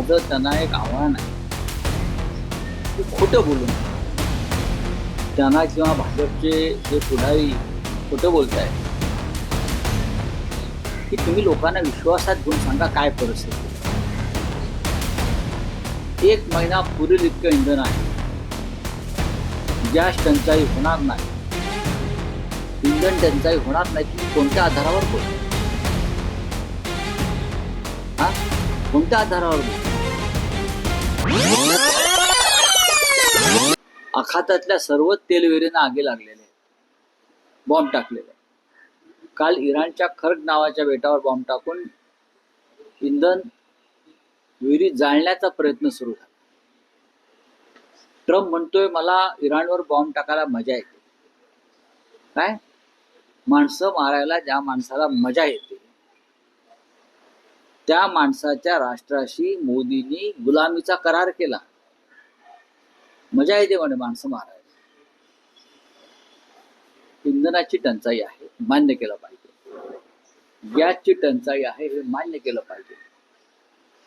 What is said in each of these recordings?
माझं त्यांना एक आव्हान आहे की खोटं बोलून त्यांना किंवा भाजपचे जे पुढारी खोटं बोलताय की तुम्ही लोकांना विश्वासात घेऊन सांगा काय परिस्थिती. एक महिना पुरेल इतकं इंधन आहे, गॅस टंचाई होणार नाही, इंधन टंचाई होणार नाही. तुम्ही कोणत्या आधारावर बोलता? हा, कोणत्या आधारावर बोलता? आखातातल्या सर्व तेलविहिरींना आगी लागलेले आहेत, बॉम्ब टाकलेले. काल इराणच्या खर्ग नावाच्या बेटावर बॉम्ब टाकून इंधन विहिरी जाळण्याचा प्रयत्न सुरू झाला. ट्रम्प म्हणतोय मला इराणवर बॉम्ब टाकायला मजा येते. काय? माणसं मारायला ज्या माणसाला मजा येते त्या माणसाच्या राष्ट्राशी मोदींनी गुलामीचा करार केला. मजा येते म्हणे माणसं मारायला. इंधनाची टंचाई आहे, मान्य केलं पाहिजे. गॅसची टंचाई आहे, हे मान्य केलं पाहिजे.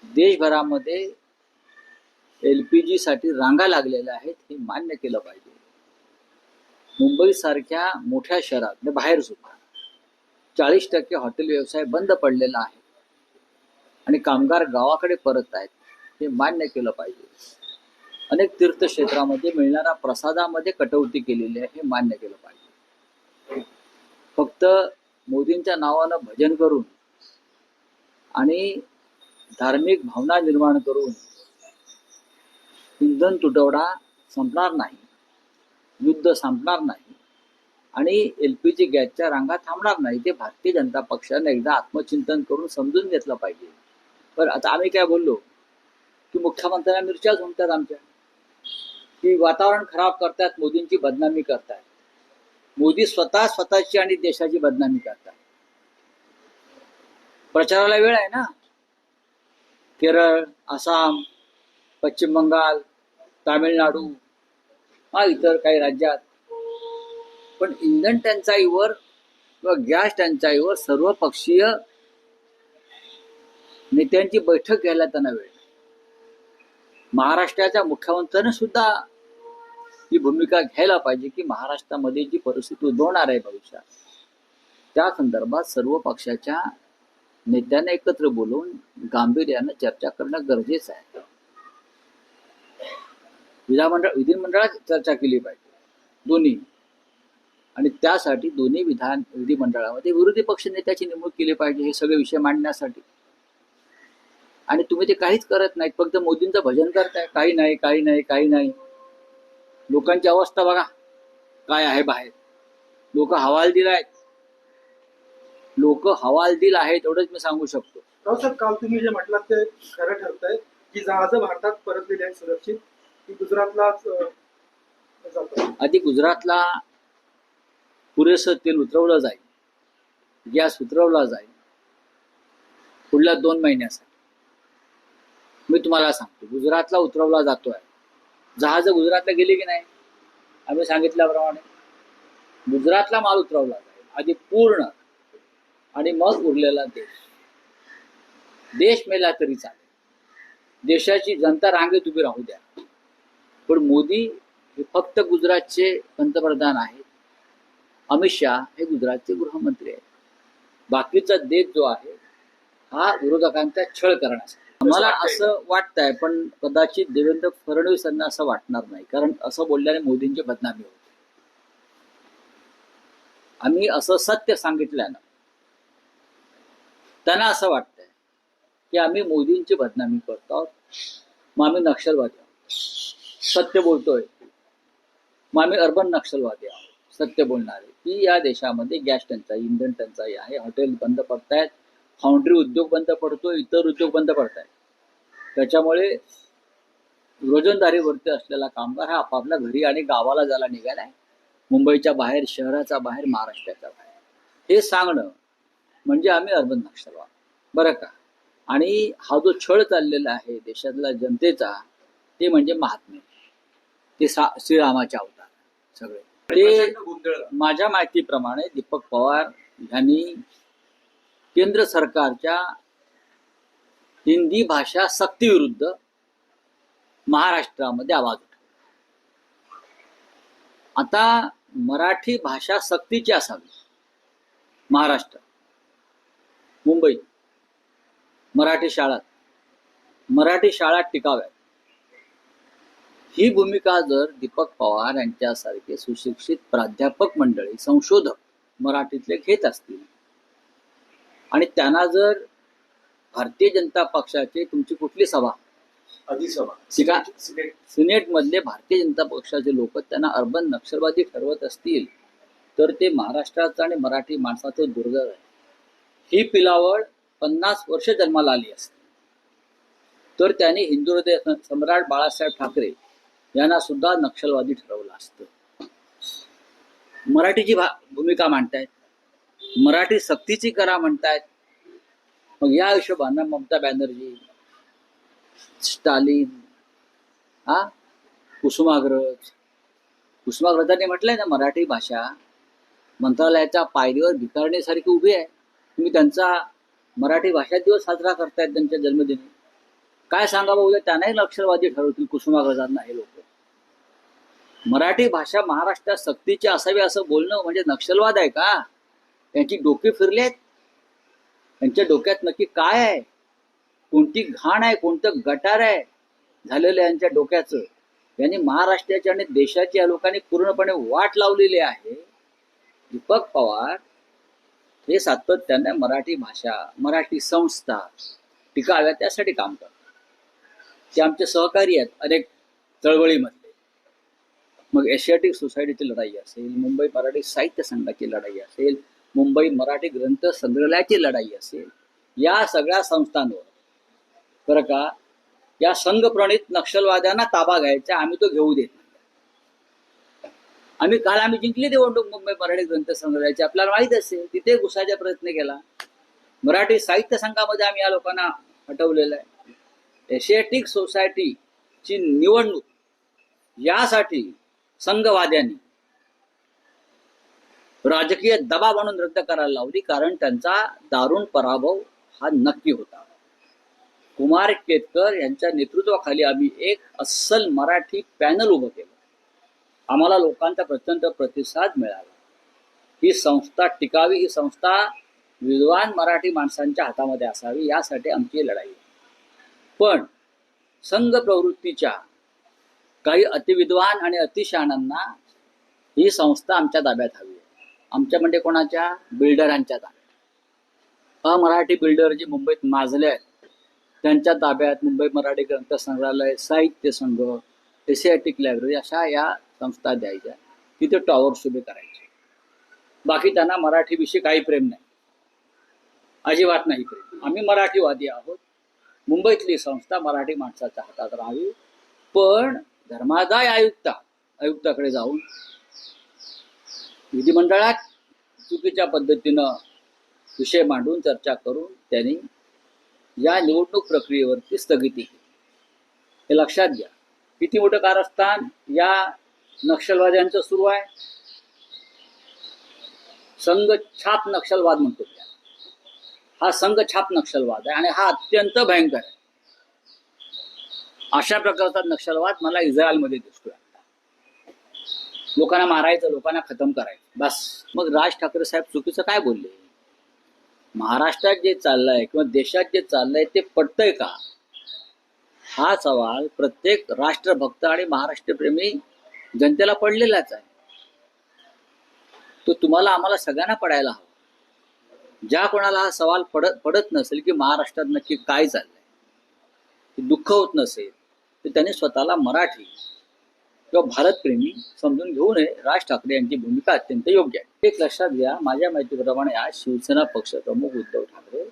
देशभरामध्ये LPG साठी रांगा लागलेल्या आहेत, हे मान्य केलं पाहिजे. मुंबई सारख्या मोठ्या शहरात म्हणजे बाहेर सुद्धा 40% हॉटेल व्यवसाय बंद पडलेला आहे आणि कामगार गावाकडे परत आहेत, हे मान्य केलं पाहिजे. अनेक तीर्थक्षेत्रामध्ये मिळणाऱ्या प्रसादामध्ये कटौती केलेली आहे, हे मान्य केलं पाहिजे. फक्त मोदींच्या नावानं भजन करून आणि धार्मिक भावना निर्माण करून इंधन तुटवडा संपणार नाही, युद्ध संपणार नाही आणि LPG गॅसच्या रांगा थांबणार नाही. ते भारतीय जनता पक्षाने एकदा आत्मचिंतन करून समजून घेतलं पाहिजे. पण आता आम्ही काय बोललो की मुख्यमंत्र्यांना मिरच्याच म्हणतात आमच्या, की वातावरण खराब करतात, मोदींची बदनामी करतात. मोदी स्वतः स्वतःची आणि देशाची बदनामी करतात. प्रचाराला वेळ आहे ना. केरळ, आसाम, पश्चिम बंगाल, तामिळनाडू, इतर काही राज्यात. पण इंधन टंचाईवर किंवा गॅस टंचाईवर सर्वपक्षीय नेत्यांची बैठक घ्यायला त्यांना वेळ. महाराष्ट्राच्या मुख्यमंत्र्यांनी सुद्धा ही भूमिका घ्यायला पाहिजे की महाराष्ट्रामध्ये जी परिस्थिती उद्भवणार आहे भविष्यात त्या संदर्भात सर्व पक्षाच्या नेत्यांना एकत्र बोलवून गांभीर्यानं चर्चा करणं गरजेचं आहे. विधिमंडळात चर्चा केली पाहिजे दोन्ही, आणि त्यासाठी दोन्ही विधिमंडळामध्ये विरोधी पक्ष नेत्याची नेमणूक केली पाहिजे हे सगळे विषय मांडण्यासाठी. आणि तुम्ही ते काहीच करत नाहीत, फक्त मोदींचं भजन करताय. काही नाही, काही नाही, काही नाही. लोकांची अवस्था बघा काय आहे बाहेर. लोक हवालदिल आहेत, लोक हवालदिल आहेत, एवढंच मी सांगू शकतो. सर, काल तुम्ही जे म्हटलात ते खरं ठरतंय की जहाज भारतात परतलेली आहेत सुरक्षित, की गुजरातलाच जातात. आधी गुजरातला पुरेसं तेल उतरवलं जाईल, गॅस उतरवला जाईल पुढल्या 2 महिन्यासाठी. मी तुम्हाला सांगतो, गुजरातला उतरवला जातोय. जहाज गुजरातला गेली की नाही? आम्ही सांगितल्याप्रमाणे गुजरातला माल उतरवला जाईल आधी पूर्ण, आणि मग उरलेला देश मेला तरी चालेल. देशाची जनता रांगेत उभी राहू द्या. पण मोदी हे फक्त गुजरातचे पंतप्रधान आहेत. अमित शहा हे गुजरातचे गृहमंत्री आहेत. बाकीचा देश जो आहे हा विरोधकांचा छळ करण्यासाठी. मला असं वाटतंय, पण कदाचित देवेंद्र फडणवीसांना असं वाटणार नाही, कारण असं बोलल्याने मोदींची बदनामी होते. आम्ही असं सत्य सांगितल्यानं त्यांना असं वाटतंय की आम्ही मोदींची बदनामी करतो, मग आम्ही नक्षलवादी आहोत. सत्य बोलतोय, मग आम्ही अर्बन नक्षलवादी आहोत. सत्य बोलणारे की या देशामध्ये गॅस टंचाई, इंधन टंचाई आहे, हॉटेल बंद पडतायत, फाउंड्री उद्योग बंद पडतोय, इतर उद्योग बंद पडतायत. त्याच्यामुळे रोजंदारीवरती असलेला कामगार हा आपापल्या घरी आणि गावाला जायला निघालाय. मुंबईच्या बाहेर, शहराच्या बाहेर, महाराष्ट्राच्या बाहेर. हे सांगणं म्हणजे आम्ही अर्बन नक्षलवाद, बरं का. आणि हा जो छळ चाललेला आहे देशातल्या जनतेचा, ते म्हणजे महात्मे, ते श्रीरामाचे अवतार सगळे. ते माझ्या माहितीप्रमाणे दीपक पवार यांनी केंद्र सरकारच्या हिंदी भाषा सक्तीविरुद्ध महाराष्ट्रामध्ये आवाज उठवला. आता मराठी भाषा सक्तीची असावी महाराष्ट्रात, मुंबईत मराठी शाळा टिकाव्यात, ही भूमिका जर दीपक पवार यांच्यासारखे सुशिक्षित प्राध्यापक मंडळी, संशोधक मराठीतले घेत असतील आणि त्यांना जर भारतीय जनता पक्षाचे, तुमची कुठली सभा, अधिसभा, सिनेट मधले भारतीय जनता पक्षाचे लोक त्यांना अर्बन नक्षलवादी ठरवत असतील तर ते महाराष्ट्राचं आणि मराठी माणसाचं दुर्दैव आहे. ही पिलावळ 50 वर्ष जन्माला आली असते तर त्यांनी हिंदू हृदय सम्राट बाळासाहेब ठाकरे यांना सुद्धा नक्षलवादी ठरवलं असतं. मराठीची भूमिका मांडतायत, मराठी सक्तीची करा म्हणतायत. मग या हिशोबानं ममता बॅनर्जी, स्टालिन, कुसुमाग्रजांनी म्हटलंय ना, मराठी भाषा मंत्रालयाच्या पायरीवर भिकारणीसारखी उभी आहे. तुम्ही त्यांचा मराठी भाषा दिवस साजरा करतायत त्यांच्या जन्मदिनी. काय सांगा बघूया, त्यांनाही नक्षलवादी ठरवतील कुसुमाग्रजांना हे लोक. मराठी भाषा महाराष्ट्रात सक्तीची असावी असं बोलणं म्हणजे नक्षलवाद आहे का? त्यांची डोके फिरलेत. त्यांच्या डोक्यात नक्की काय आहे, कोणती घाण आहे, कोणतं गटार आहे झालेलं यांच्या डोक्याचं. यांनी महाराष्ट्राची आणि देशाची या लोकांनी पूर्णपणे वाट लावलेली आहे. दीपक पवार हे सातत्याने मराठी भाषा, मराठी संस्था टिकाव्या त्यासाठी काम करतात. ते आमचे सहकारी आहेत अनेक चळवळीमधले. मग एशियाटिक सोसायटीची लढाई असेल, मुंबई मराठी साहित्य संघाची लढाई असेल, मुंबई मराठी ग्रंथ संग्रहालयाची लढाई असेल, या सगळ्या संस्थांवर बरं का, या संघप्रणित नक्षलवाद्यांना ताबा घ्यायचा, आम्ही तो घेऊ देत नाही. आम्ही जिंकली निवडणूक मुंबई मराठी ग्रंथ संग्रहालयाची, आपल्याला माहीत असेल. तिथे घुसायचा प्रयत्न केला. मराठी साहित्य संघामध्ये आम्ही या लोकांना हटवलेलं आहे. एशियाटिक सोसायटीची निवडणूक यासाठी संघवाद्यांनी राजकीय दबाव म्हणून रद्द करायला लावली, कारण त्यांचा दारुण पराभव हा नक्की होता. कुमार केतकर यांच्या नेतृत्वाखाली आम्ही एक अस्सल मराठी पॅनल उभं केलं. आम्हाला लोकांचा प्रचंड प्रतिसाद मिळाला. ही संस्था टिकावी, ही संस्था विद्वान मराठी माणसांच्या हातामध्ये असावी, यासाठी आमची लढाई आहे. पण संघ प्रवृत्तीच्या काही अतिविद्वान आणि अतिशहाणांना ही संस्था आमच्या ताब्यात हवी आहे. आमच्या म्हणजे कोणाच्या? बिल्डरांच्या ताब्यात. अमराठी बिल्डर जे मुंबईत माजले आहेत त्यांच्या ताब्यात मुंबई मराठी ग्रंथ संग्रहालय, साहित्य संघ, एशियाटिक लायब्ररी अशा या संस्था द्यायच्या. तिथे टॉवर्स उभे करायचे. बाकी त्यांना मराठीविषयी काही प्रेम नाही, अजिबात नाही प्रेम. आम्ही मराठीवादी आहोत. मुंबईतली संस्था मराठी माणसाच्या हातात राहावी. पण धर्मादाय आयुक्ताकडे जाऊन विधिमंडळात चुकीच्या पद्धतीनं विषय मांडून चर्चा करून त्यांनी या निवडणूक प्रक्रियेवरती स्थगिती केली. हे लक्षात घ्या. किती मोठं कारस्थान या नक्षलवाद्यांचं सुरू आहे. संघ छाप नक्षलवाद म्हणतो. हा संघ छाप नक्षलवाद आहे आणि हा अत्यंत भयंकर आहे. अशा प्रकारचा नक्षलवाद मला इस्रायलमध्ये दिसतोय. लोकांना मारायचं, लोकांना खतम करायचं, बस. मग राज ठाकरे साहेब चुकीचं काय बोलले? महाराष्ट्रात जे चाललंय किंवा देशात जे चाललंय ते पटतंय का? हा सवाल प्रत्येक राष्ट्रभक्त आणि महाराष्ट्रप्रेमी जनतेला पडलेलाच आहे. तो तुम्हाला आम्हाला सगळ्यांना पडायला हवा. ज्या कोणाला हा सवाल पडत नसेल की महाराष्ट्रात नक्की काय चाललंय, दुःख होत नसेल, तर त्यांनी स्वतःला मराठी किंवा भारतप्रेमी समजून घेऊ नये. राज ठाकरे यांची भूमिका अत्यंत योग्य आहे. एक लक्षात घ्या, माझ्या माहितीप्रमाणे आज शिवसेना पक्षप्रमुख उद्धव ठाकरे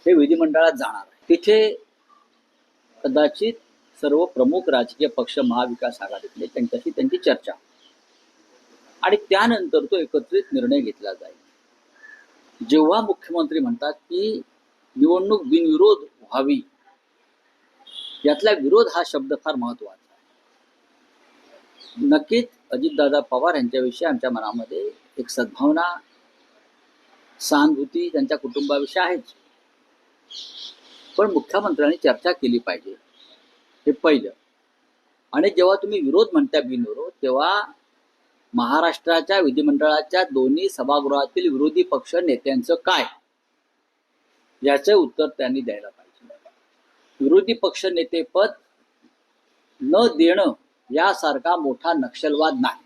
हे विधिमंडळात जाणार आहे. तिथे कदाचित सर्व प्रमुख राजकीय पक्ष, महाविकास आघाडीतले, त्यांच्याशी त्यांची चर्चा आणि त्यानंतर तो एकत्रित निर्णय घेतला जाईल. जेव्हा मुख्यमंत्री म्हणतात की निवडणूक बिनविरोध व्हावी, यातला विरोध हा शब्द फार महत्वाचा आहे. नक्कीच अजितदादा पवार यांच्याविषयी आमच्या मनामध्ये एक सद्भावना, सहानुभूती त्यांच्या कुटुंबाविषयी आहेच. पण मुख्यमंत्र्यांनी चर्चा केली पाहिजे, हे पहिलं. आणि जेव्हा तुम्ही विरोध म्हणता बिनविरोध, तेव्हा महाराष्ट्राच्या विधिमंडळाच्या दोन्ही सभागृहातील विरोधी पक्ष नेत्यांचं काय, याचं उत्तर त्यांनी द्यायला पाहिजे. विरोधी पक्ष नेतेपद न देणं यासारखा मोठा नक्षलवाद नाही.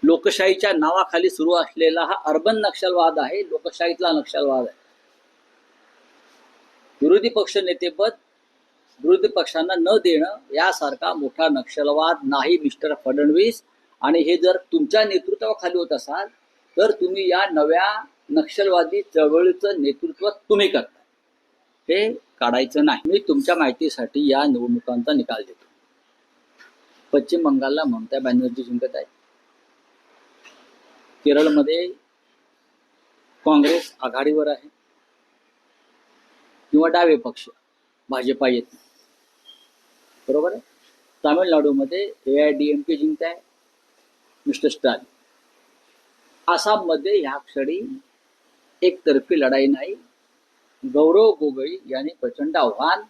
लोकशाहीच्या नावाखाली सुरू असलेला हा अर्बन नक्षलवाद आहे, लोकशाहीतला नक्षलवाद आहे. विरोधी पक्ष नेतेपद विरोधी पक्षांना न देणं यासारखा मोठा नक्षलवाद नाही मिस्टर फडणवीस. आणि हे जर तुमच्या नेतृत्वाखाली होत असाल तर तुम्ही या नव्या नक्षलवादी चळवळीचं नेतृत्व तुम्ही करता, हे काढायचं नाही. मी तुमच्या माहितीसाठी या निवडणुकांचा निकाल देतो. पश्चिम बंगालला ममता बॅनर्जी जिंकत आहे. केरळमध्ये काँग्रेस आघाडीवर आहे किंवा डावे पक्ष भाजपा येत नाही, बरोबर आहे. तामिळनाडूमध्ये AIADMK जिंकत आहे, मिस्टर स्टालिन. आसाममध्ये ह्या क्षणी एकतर्फी लढाई नाही. गौरव गोगोई यांनी प्रचंड आव्हान,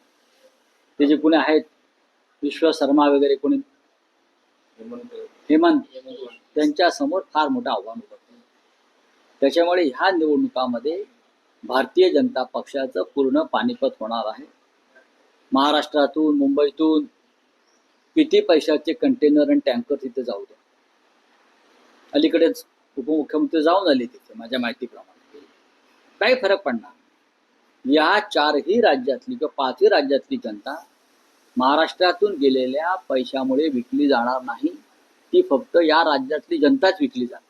ते जे कोणी आहेत विश्व शर्मा वगैरे कोणी हेमंत, त्यांच्या समोर फार मोठं आव्हान उभं केलं. त्याच्यामुळे ह्या निवडणुकामध्ये भारतीय जनता पक्षाचं पूर्ण पानिपत होणार आहे. महाराष्ट्रातून मुंबईतून किती पैशाचे कंटेनर आणि टँकर तिथे जाऊ द्या. अलीकडेच उपमुख्यमंत्री जाऊन आले तिथे, माझ्या माहितीप्रमाणे. काही फरक पडणार. या चारही राज्यातली किंवा पाचही राज्यातली जनता महाराष्ट्रातून गेलेल्या पैशामुळे विकली जाणार नाही. ती फक्त या राज्यातली जनताच विकली जाते.